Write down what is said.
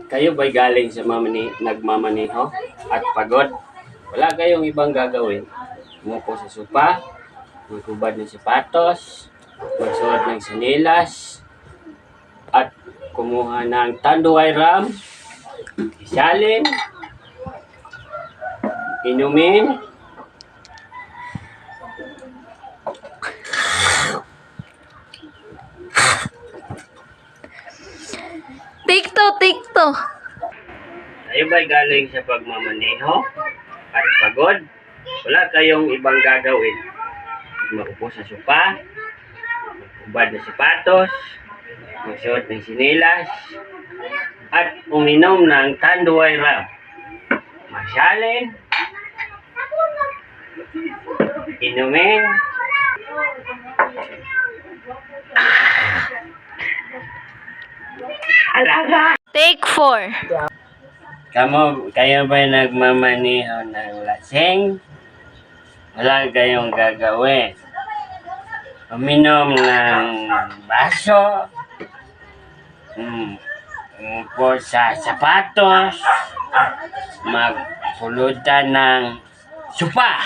Kayo ba'y galing sa nagmamaneho at pagod? Wala kayong ibang gagawin. Umupo sa sopa, magubad ng sapatos, magsuot ng sinilas, at kumuha ng tanduay ram, isalin, inumin, Tikto. kayo ba'y galing sa pagmamaneho at pagod? Wala kayong ibang gagawin. Magupo sa sopa, magubad ng sapatos, magsuot ng sinilas, at uminom ng tanduay ram. Masyalin, inumin, alaga. Take 4. Kayo ba'y nagmamaneho ng lasing? Wala kayong gagawin. Uminom ng baso, umupo sa sapatos, magpulutan ng sopa.